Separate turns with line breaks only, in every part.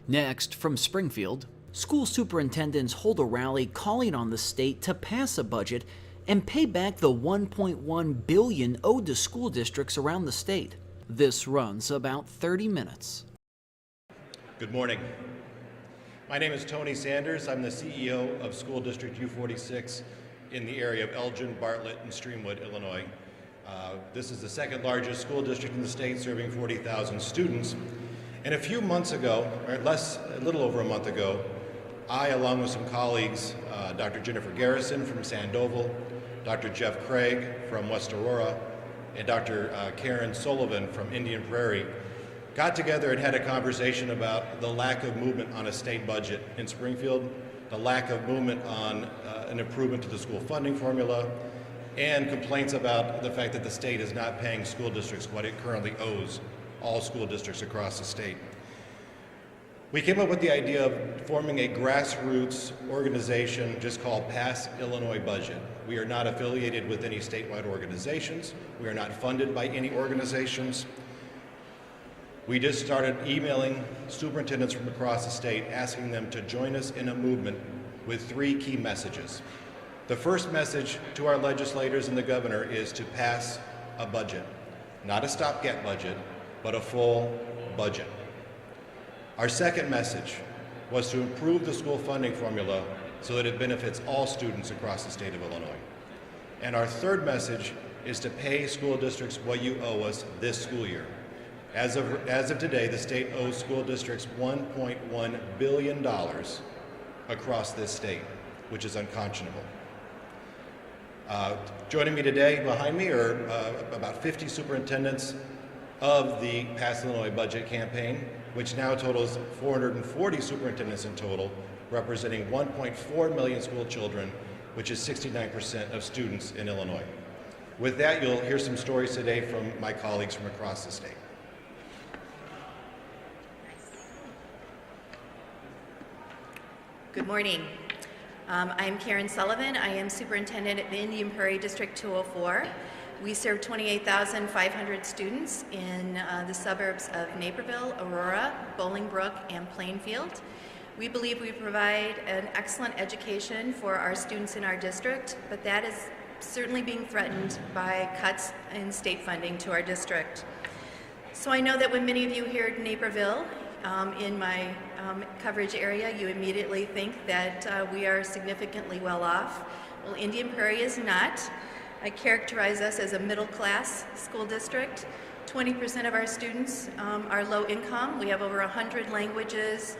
Next, from Springfield, school superintendents hold a rally calling on the state to pass a budget and pay back the $1.1 billion owed to school districts around the state. This runs about 30 minutes.
Good morning. My name is Tony Sanders. I'm the CEO of School District U46 in the area of Elgin, Bartlett, and Streamwood, Illinois. This is the second largest school district in the state, serving 40,000 students. And a few months ago, or a little over a month ago, I, along with some colleagues, Dr. Jennifer Garrison from Sandoval, Dr. Jeff Gregg from West Aurora, and Dr. Karen Sullivan from Indian Prairie, got together and had a conversation about the lack of movement on a state budget in Springfield, the lack of movement on an improvement to the school funding formula, and complaints about the fact that the state is not paying school districts what it currently owes all school districts across the state. We came up with the idea of forming a grassroots organization just called Pass Illinois Budget. We are not affiliated with any statewide organizations. We are not funded by any organizations. We just started emailing superintendents from across the state, asking them to join us in a movement with three key messages. The first message to our legislators and the governor is to pass a budget, not a stopgap budget, but a full budget. Our second message was to improve the school funding formula so that it benefits all students across the state of Illinois. And our third message is to pay school districts what you owe us this school year. As of today, the state owes school districts $1.1 billion across this state, which is unconscionable. Joining me today behind me are about 50 superintendents of the Pass Illinois Budget campaign, which now totals 440 superintendents in total, representing 1.4 million school children, which is 69% of students in Illinois. With that, you'll hear some stories today from my colleagues from across the state.
Good morning. I'm Karen Sullivan. I am superintendent at the Indian Prairie District 204. We serve 28,500 students in the suburbs of Naperville, Aurora, Bolingbrook, and Plainfield. We believe we provide an excellent education for our students in our district, but that is certainly being threatened by cuts in state funding to our district. So I know that when many of you hear Naperville in my coverage area, you immediately think that we are significantly well off. Well, Indian Prairie is not. I characterize us as a middle-class school district. 20% of our students are low income. We have over 100 languages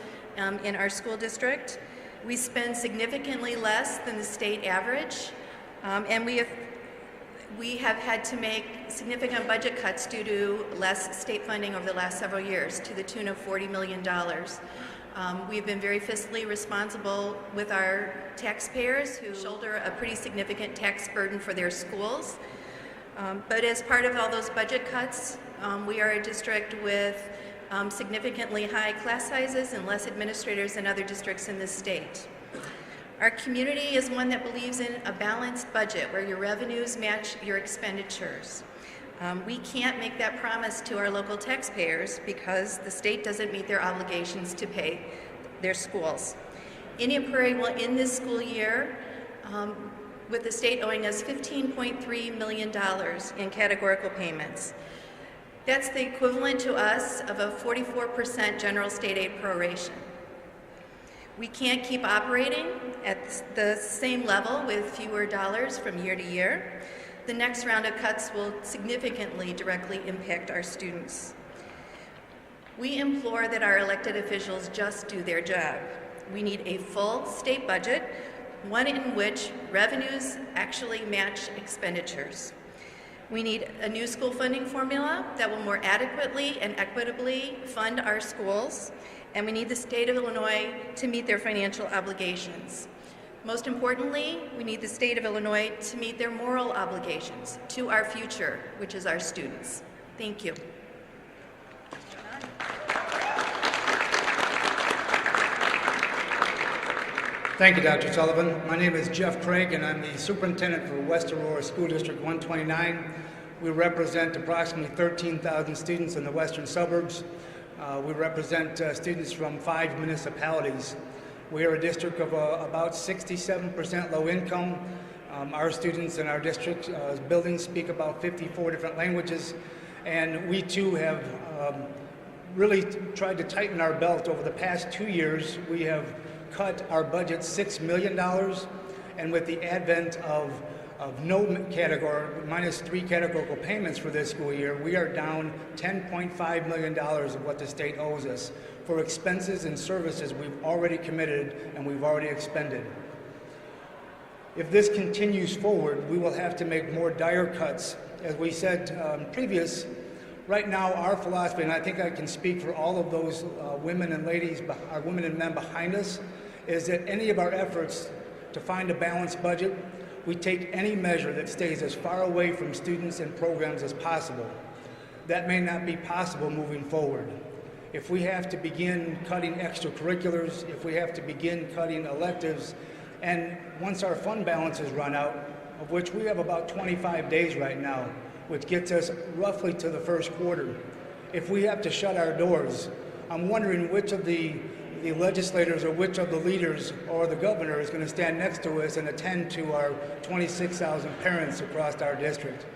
in our school district. We spend significantly less than the state average, and we have had to make significant budget cuts due to less state funding over the last several years, to the tune of $40 million. We've been very fiscally responsible with our taxpayers who shoulder a pretty significant tax burden for their schools. But as part of all those budget cuts, we are a district with significantly high class sizes and less administrators than other districts in this state. Our community is one that believes in a balanced budget where your revenues match your expenditures. We can't make that promise to our local taxpayers because the state doesn't meet their obligations to pay their schools. Indian Prairie will end this school year with the state owing us $15.3 million in categorical payments. That's the equivalent to us of a 44% general state aid proration. We can't keep operating at the same level with fewer dollars from year to year. The next round of cuts will significantly directly impact our students. We implore that our elected officials just do their job. We need a full state budget, one in which revenues actually match expenditures. We need a new school funding formula that will more adequately and equitably fund our schools, and we need the state of Illinois to meet their financial obligations. Most importantly, we need the state of Illinois to meet their moral obligations to our future, which is our students. Thank you.
Thank you, Dr. Sullivan. My name is Jeff Craig, and I'm the superintendent for West Aurora School District 129. We represent approximately 13,000 students in the western suburbs. We represent students from 5 municipalities. We are a district of about 67% low income. Our students in our district buildings speak about 54 different languages, and we too have really tried to tighten our belt. Over the past 2 years, we have cut our budget $6 million, and with the advent of no category, minus 3 categorical payments for this school year, we are down $10.5 million of what the state owes us for expenses and services we've already committed and we've already expended. If this continues forward, we will have to make more dire cuts. As we said previous, right now our philosophy, and I think I can speak for all of those women and ladies, our women and men behind us, is that any of our efforts to find a balanced budget, we take any measure that stays as far away from students and programs as possible. That may not be possible moving forward. If we have to begin cutting extracurriculars, if we have to begin cutting electives, and once our fund balances run out, of which we have about 25 days right now, which gets us roughly to the first quarter, if we have to shut our doors, I'm wondering which of the legislators or which of the leaders or the governor is going to stand next to us and attend to our 26,000 parents across our district.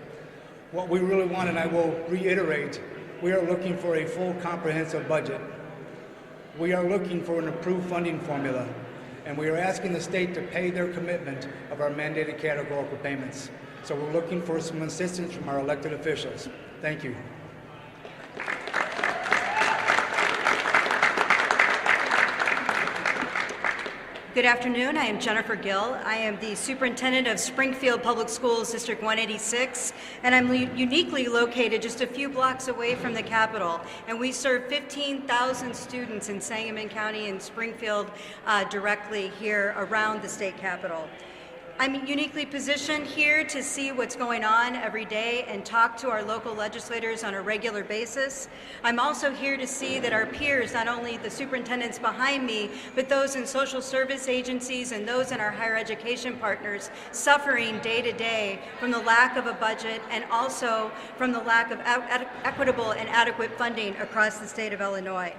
What we really want, and I will reiterate, we are looking for a full comprehensive budget. We are looking for an approved funding formula, and we are asking the state to pay their commitment of our mandated categorical payments. So we're looking for some assistance from our elected officials. Thank you.
Good afternoon. I am Jennifer Gill. I am the superintendent of Springfield Public Schools District 186, and I'm uniquely located just a few blocks away from the Capitol. And we serve 15,000 students in Sangamon County and Springfield directly here around the state capitol. I'm uniquely positioned here to see what's going on every day and talk to our local legislators on a regular basis. I'm also here to see that our peers, not only the superintendents behind me, but those in social service agencies and those in our higher education partners, suffering day to day from the lack of a budget and also from the lack of equitable and adequate funding across the state of Illinois.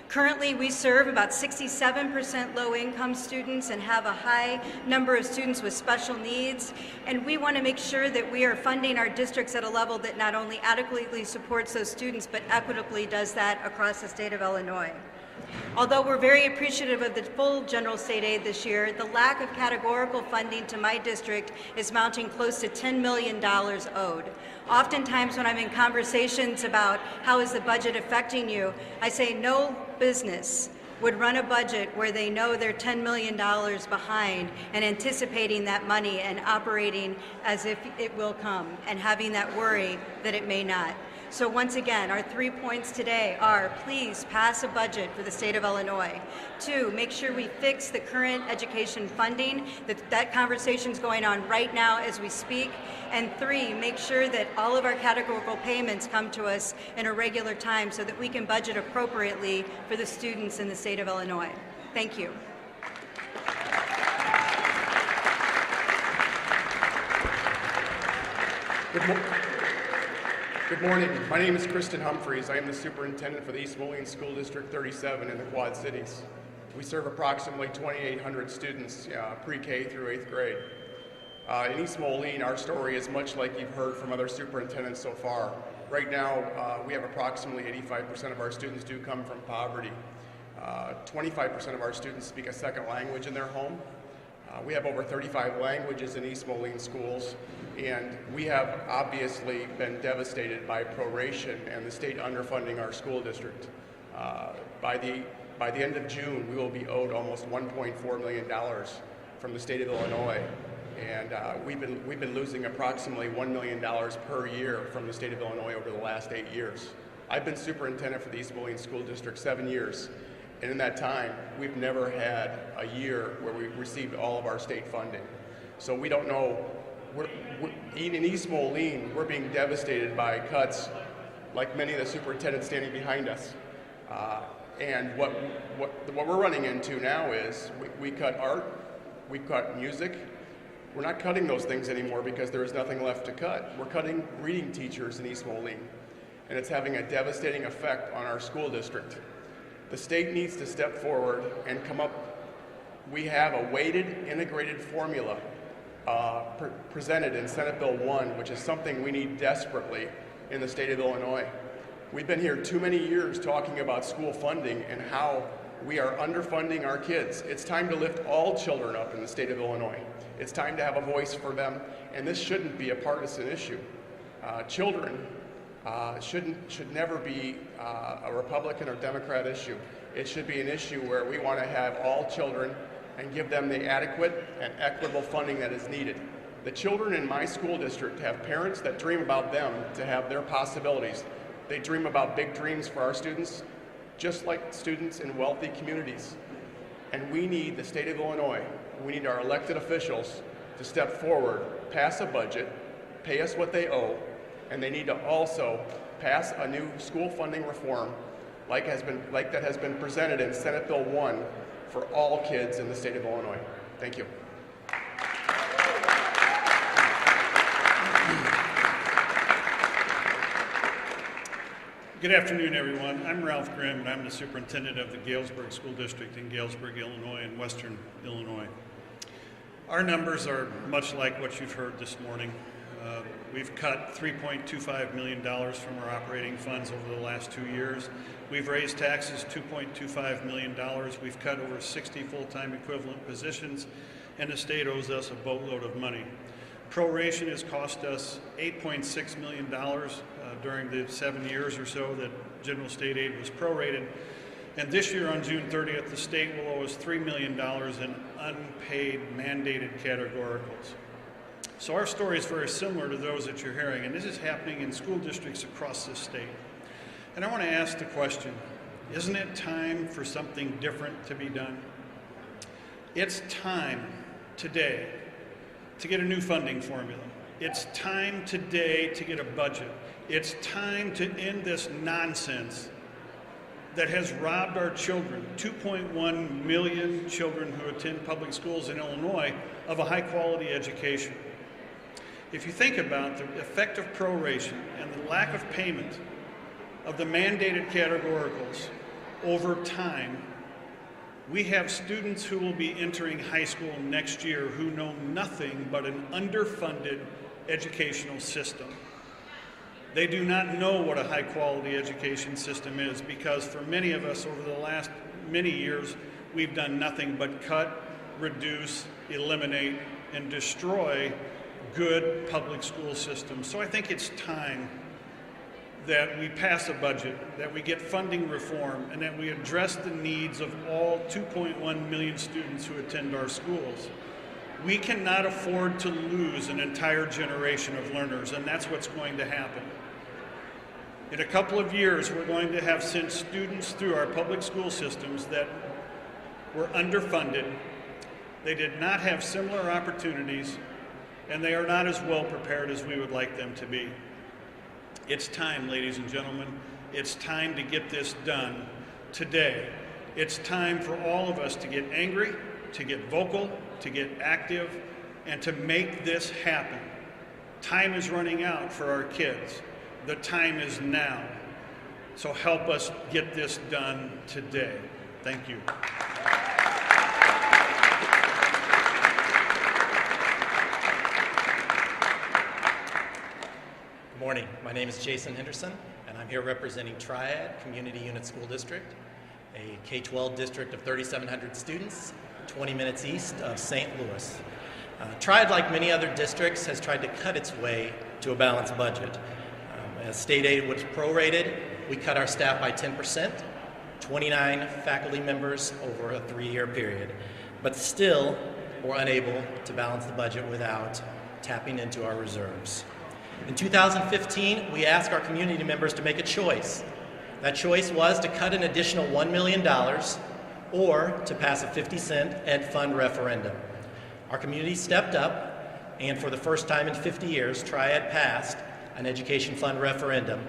Currently, we serve about 67% low-income students and have a high number of students with special needs, and we want to make sure that we are funding our districts at a level that not only adequately supports those students, but equitably does that across the state of Illinois. Although we're very appreciative of the full general state aid this year, the lack of categorical funding to my district is mounting close to $10 million owed. Oftentimes when I'm in conversations about how is the budget affecting you, I say no business would run a budget where they know they're $10 million behind and anticipating that money and operating as if it will come and having that worry that it may not. So once again, our 3 points today are: please pass a budget for the state of Illinois. 2, make sure we fix the current education funding, that conversation's going on right now as we speak. And 3, make sure that all of our categorical payments come to us in a regular time so that we can budget appropriately for the students in the state of Illinois. Thank you.
Good morning. My name is Kristen Humphries. I am the superintendent for the East Moline School District 37 in the Quad Cities. We serve approximately 2,800 students pre-K through 8th grade. In East Moline, our story is much like you've heard from other superintendents so far. Right now, we have approximately 85% of our students do come from poverty. 25% of our students speak a second language in their home. We have over 35 languages in East Moline schools, and we have obviously been devastated by proration and the state underfunding our school district. By the end of June, we will be owed almost $1.4 million from the state of Illinois, and we've been losing approximately $1 million per year from the state of Illinois over the last 8 years. I've been superintendent for the East Moline School District 7 years. And in that time, we've never had a year where we received all of our state funding. So we don't know, in East Moline, we're being devastated by cuts like many of the superintendents standing behind us. And what we're running into now is we cut art, we cut music. We're not cutting those things anymore because there is nothing left to cut. We're cutting reading teachers in East Moline. and it's having a devastating effect on our school district. The state needs to step forward and come up. We have a weighted integrated formula presented in Senate Bill 1, which is something we need desperately in the state of Illinois. We've been here too many years talking about school funding and how we are underfunding our kids. It's time to lift all children up in the state of Illinois. It's time to have a voice for them, and this shouldn't be a partisan issue. Children should never be a Republican or Democrat issue. It should be an issue where we want to have all children and give them the adequate and equitable funding that is needed. The children in my school district have parents that dream about them to have their possibilities. They dream about big dreams for our students, just like students in wealthy communities. And we need the state of Illinois, we need our elected officials to step forward, pass a budget, pay us what they owe, and they need to also pass a new school funding reform like that has been presented in Senate Bill 1 for all kids in the state of Illinois. Thank you.
Good afternoon, everyone. I'm Ralph Grimm, and I'm the superintendent of the Galesburg School District in Galesburg, Illinois, and Western Illinois. Our numbers are much like what you've heard this morning. We've cut $3.25 million from our operating funds over the last 2 years. We've raised taxes $2.25 million. We've cut over 60 full-time equivalent positions, and the state owes us a boatload of money. Proration has cost us $8.6 million during the 7 years or so that general state aid was prorated. And this year on June 30th, the state will owe us $3 million in unpaid mandated categoricals. So our story is very similar to those that you're hearing, and this is happening in school districts across this state. And I want to ask the question, isn't it time for something different to be done? It's time today to get a new funding formula. It's time today to get a budget. It's time to end this nonsense that has robbed our children, 2.1 million children who attend public schools in Illinois, of a high-quality education. If you think about the effect of proration and the lack of payment of the mandated categoricals over time, we have students who will be entering high school next year who know nothing but an underfunded educational system. They do not know what a high-quality education system is because for many of us over the last many years, we've done nothing but cut, reduce, eliminate, and destroy good public school systems. So I think it's time that we pass a budget, that we get funding reform, and that we address the needs of all 2.1 million students who attend our schools. We cannot afford to lose an entire generation of learners, and that's what's going to happen. In a couple of years, we're going to have sent students through our public school systems that were underfunded. They did not have similar opportunities, and they are not as well prepared as we would like them to be. It's time, ladies and gentlemen. It's time to get this done today. It's time for all of us to get angry, to get vocal, to get active, and to make this happen. Time is running out for our kids. The time is now. So help us get this done today. Thank you.
Good morning. My name is Jason Henderson, and I'm here representing Triad Community Unit School District, a K-12 district of 3,700 students, 20 minutes east of St. Louis. Triad, like many other districts, has tried to cut its way to a balanced budget. As state aid was prorated, we cut our staff by 10%, 29 faculty members over a 3-year period, but still we're unable to balance the budget without tapping into our reserves. In 2015, we asked our community members to make a choice. That choice was to cut an additional $1 million or to pass a 50-cent ed fund referendum. Our community stepped up, and for the first time in 50 years, Triad passed an education fund referendum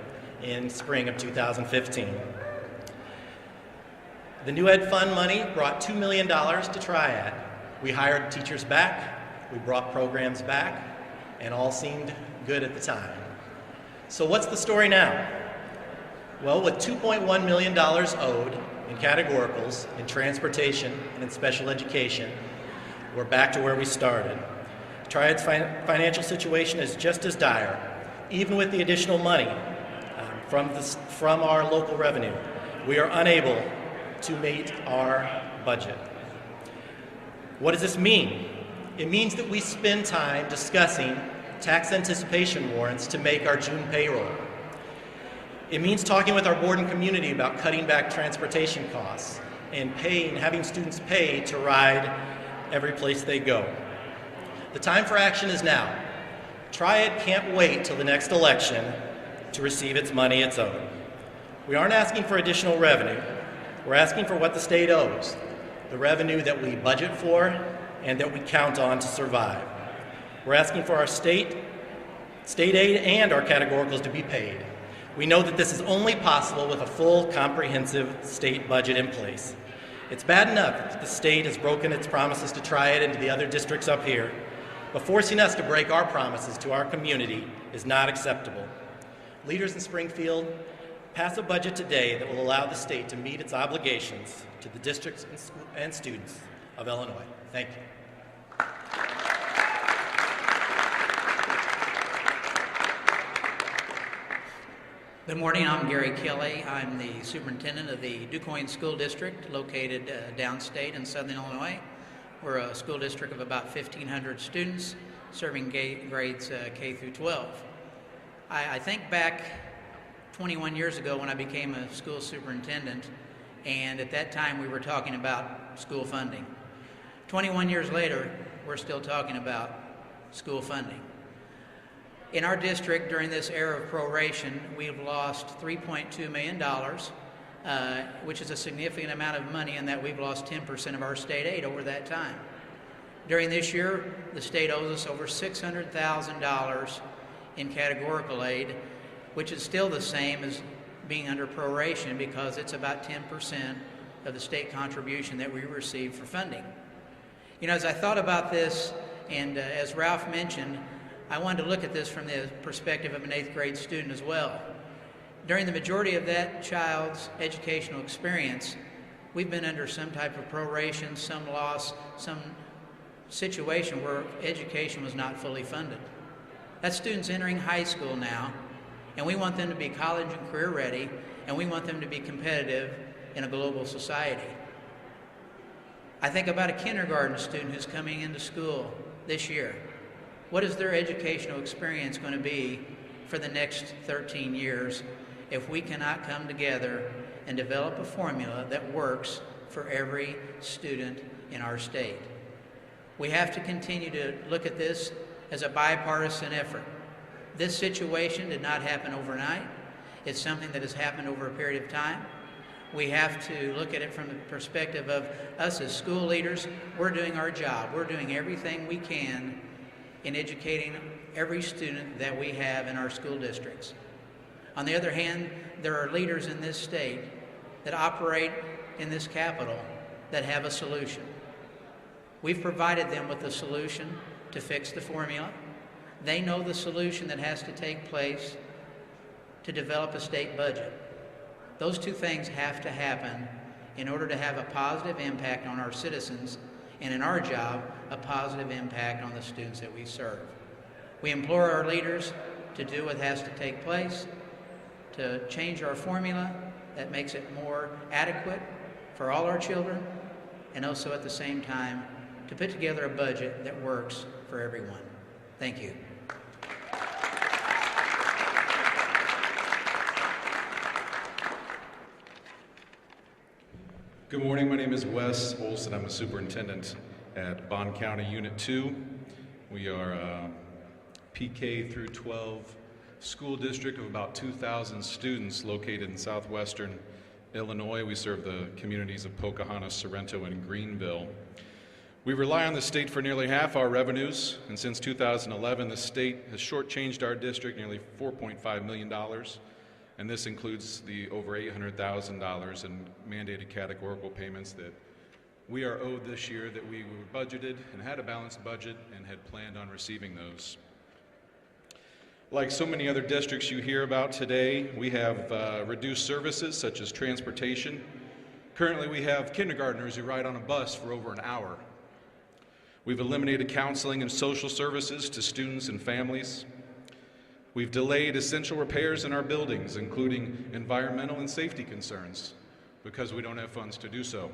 in spring of 2015. The new ed fund money brought $2 million to Triad. We hired teachers back, we brought programs back, and all seemed good at the time. So what's the story now? Well, with $2.1 million owed in categoricals, in transportation, and in special education, we're back to where we started. Triad's financial situation is just as dire, even with the additional money from our local revenue. We are unable to meet our budget. What does this mean? It means that we spend time discussing tax anticipation warrants to make our June payroll. It means talking with our board and community about cutting back transportation costs and having students pay to ride every place they go. The time for action is now. Triad can't wait till the next election to receive its money it's owed. We aren't asking for additional revenue. We're asking for what the state owes, the revenue that we budget for and that we count on to survive. We're asking for our state aid and our categoricals to be paid. We know that this is only possible with a full, comprehensive state budget in place. It's bad enough that the state has broken its promises to Triad and to the other districts up here, but forcing us to break our promises to our community is not acceptable. Leaders in Springfield, pass a budget today that will allow the state to meet its obligations to the districts and students of Illinois. Thank you.
Good morning, I'm Gary Kelly. I'm the superintendent of the DuQuoin School District located downstate in southern Illinois. We're a school district of about 1,500 students serving grades K through 12. I think back 21 years ago when I became a school superintendent, and at that time we were talking about school funding. 21 years later, we're still talking about school funding. In our district, during this era of proration, we've lost $3.2 million, which is a significant amount of money in that we've lost 10% of our state aid over that time. During this year, the state owes us over $600,000 in categorical aid, which is still the same as being under proration because it's about 10% of the state contribution that we receive for funding. You know, as I thought about this, and as Ralph mentioned, I wanted to look at this from the perspective of an 8th grade student as well. During the majority of that child's educational experience, we've been under some type of proration, some loss, some situation where education was not fully funded. That student's entering high school now, and we want them to be college and career ready, and we want them to be competitive in a global society. I think about a kindergarten student who's coming into school this year. What is their educational experience going to be for the next 13 years if we cannot come together and develop a formula that works for every student in our state? We have to continue to look at this as a bipartisan effort. This situation did not happen overnight. It's something that has happened over a period of time. We have to look at it from the perspective of us as school leaders. We're doing our job. We're doing everything we can in educating every student that we have in our school districts. On the other hand, there are leaders in this state that operate in this capital that have a solution. We've provided them with a solution to fix the formula. They know the solution that has to take place to develop a state budget. Those two things have to happen in order to have a positive impact on our citizens and, in our job, a positive impact on the students that we serve. We implore our leaders to do what has to take place, to change our formula that makes it more adequate for all our children, and also at the same time to put together a budget that works for everyone. Thank you.
Good morning, my name is Wes Olsen. I'm a superintendent at Bond County Unit 2. We are a PK through 12 school district of about 2,000 students located in southwestern Illinois. We serve the communities of Pocahontas, Sorrento, and Greenville. We rely on the state for nearly half our revenues, and since 2011, the state has shortchanged our district nearly $4.5 million. And this includes the over $800,000 in mandated categorical payments that we are owed this year that we were budgeted and had a balanced budget and had planned on receiving those. Like so many other districts you hear about today, we have reduced services such as transportation. Currently, we have kindergartners who ride on a bus for over an hour. We've eliminated counseling and social services to students and families. We've delayed essential repairs in our buildings, including environmental and safety concerns, because we don't have funds to do so.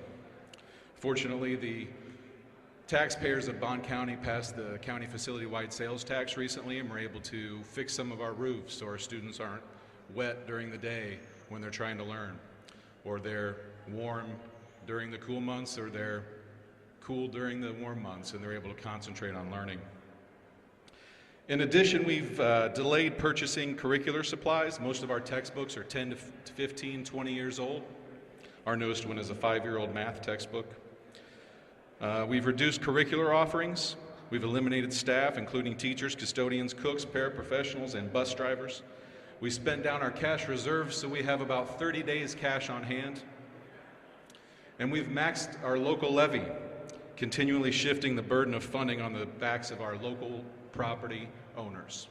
Fortunately, the taxpayers of Bond County passed the county facility-wide sales tax recently, and we're able to fix some of our roofs so our students aren't wet during the day when they're trying to learn, or they're warm during the cool months, or they're cool during the warm months, and they're able to concentrate on learning. In addition, we've delayed purchasing curricular supplies. Most of our textbooks are 10 to 15, 20 years old. Our newest one is a 5-year-old math textbook. We've reduced curricular offerings. We've eliminated staff, including teachers, custodians, cooks, paraprofessionals, and bus drivers. We spent down our cash reserves, so we have about 30 days cash on hand. And we've maxed our local levy, continually shifting the burden of funding on the backs of our local property owners.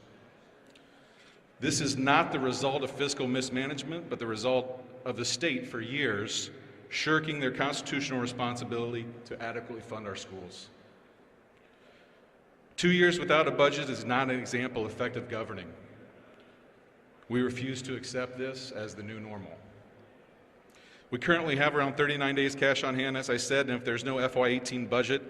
This is not the result of fiscal mismanagement, but the result of the state for years shirking their constitutional responsibility to adequately fund our schools. 2 years without a budget is not an example of effective governing. We refuse to accept this as the new normal. We currently have around 39 days cash on hand, as I said, and if there's no FY18 budget,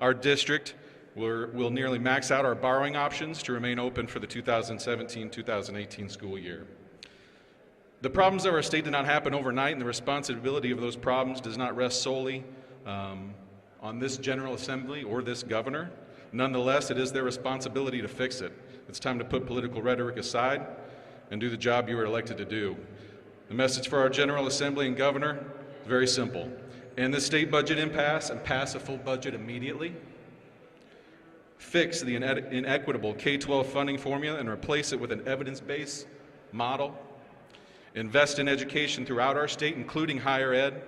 our district will nearly max out our borrowing options to remain open for the 2017-2018 school year. The problems of our state did not happen overnight, and the responsibility of those problems does not rest solely on this General Assembly or this governor. Nonetheless, it is their responsibility to fix it. It's time to put political rhetoric aside and do the job you were elected to do. The message for our General Assembly and Governor is very simple. End the state budget impasse and pass a full budget immediately. Fix the inequitable K-12 funding formula and replace it with an evidence-based model. Invest in education throughout our state, including higher ed,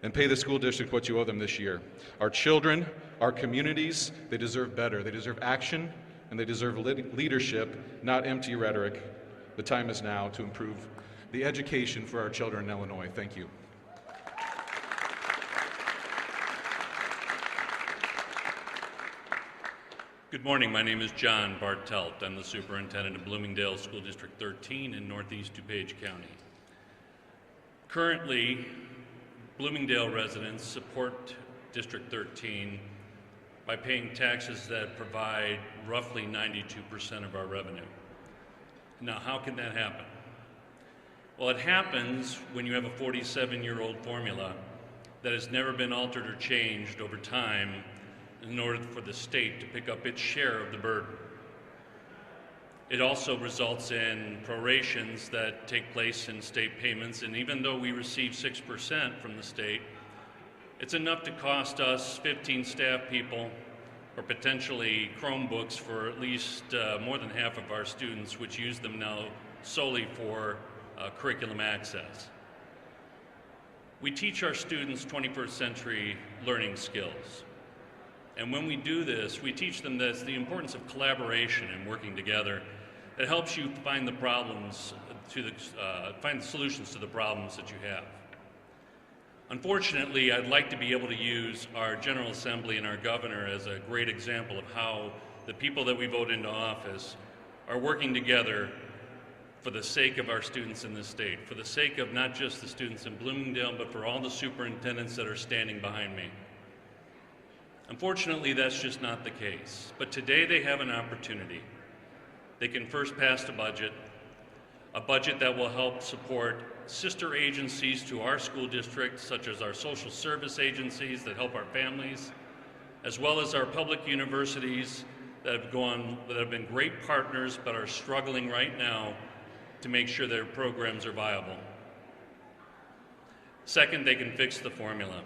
and pay the school district what you owe them this year. Our children, our communities, they deserve better. They deserve action, and they deserve leadership, not empty rhetoric. The time is now to improve the education for our children in Illinois. Thank you.
Good morning. My name is John Bartell. I'm the superintendent of Bloomingdale School District 13 in Northeast DuPage County. Currently, Bloomingdale residents support District 13 by paying taxes that provide roughly 92% of our revenue. Now, how can that happen? Well, it happens when you have a 47-year-old formula that has never been altered or changed over time in order for the state to pick up its share of the burden. It also results in prorations that take place in state payments, and even though we receive 6% from the state, it's enough to cost us 15 staff people or potentially Chromebooks for at least more than half of our students, which use them now solely for curriculum access. We teach our students 21st century learning skills. And when we do this, we teach them this, the importance of collaboration and working together. It helps you find the problems find the solutions to the problems that you have. Unfortunately, I'd like to be able to use our General Assembly and our governor as a great example of how the people that we vote into office are working together for the sake of our students in this state, for the sake of not just the students in Bloomingdale, but for all the superintendents that are standing behind me. Unfortunately, that's just not the case. But today they have an opportunity. They can first pass a budget that will help support sister agencies to our school district, such as our social service agencies that help our families, as well as our public universities that have been great partners but are struggling right now to make sure their programs are viable. Second, they can fix the formula.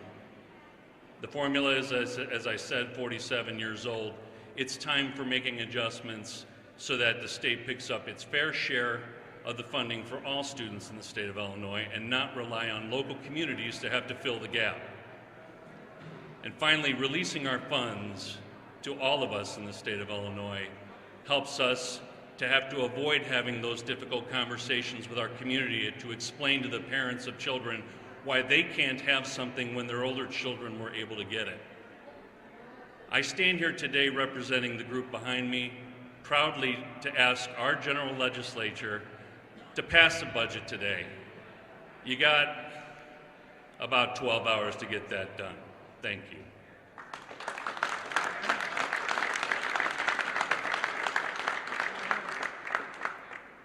The formula is, as I said, 47 years old. It's time for making adjustments so that the state picks up its fair share of the funding for all students in the state of Illinois and not rely on local communities to have to fill the gap. And finally, releasing our funds to all of us in the state of Illinois helps us to have to avoid having those difficult conversations with our community to explain to the parents of children why they can't have something when their older children were able to get it. I stand here today representing the group behind me, proudly to ask our general legislature to pass the budget today. You got about 12 hours to get that done. Thank you.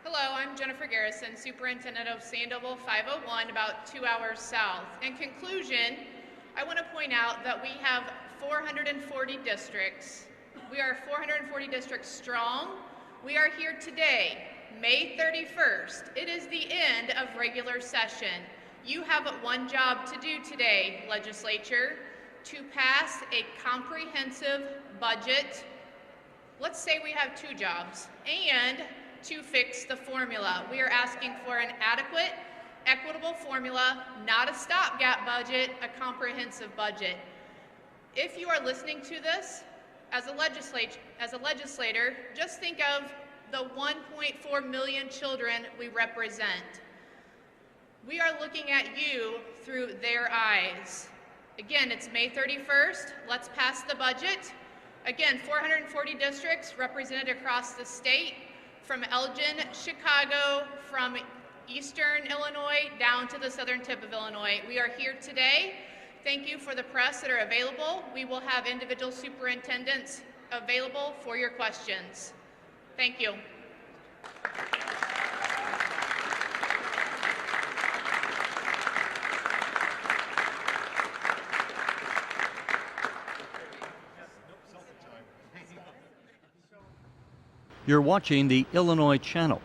Hello, I'm Jennifer Garrison, Superintendent of Sandoval 501, about 2 hours south. In conclusion, I want to point out that we have 440 districts. We are 440 districts strong. We are here today, May 31st. It is the end of regular session. You have one job to do today, legislature, to pass a comprehensive budget. Let's say we have 2 jobs, and to fix the formula. We are asking for an adequate, equitable formula, not a stopgap budget, a comprehensive budget. If you are listening to this as a legislator, just think of the 1.4 million children we represent. We are looking at you through their eyes. Again, it's May 31st. Let's pass the budget. Again, 440 districts represented across the state, from Elgin, Chicago, from eastern Illinois down to the southern tip of Illinois. We are here today. Thank you for the press that are available. We will have individual superintendents available for your questions. Thank you.
You're watching the Illinois Channel,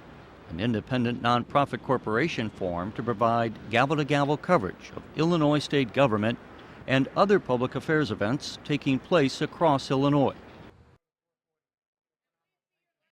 an independent nonprofit corporation formed to provide gavel-to-gavel coverage of Illinois state government and other public affairs events taking place across Illinois.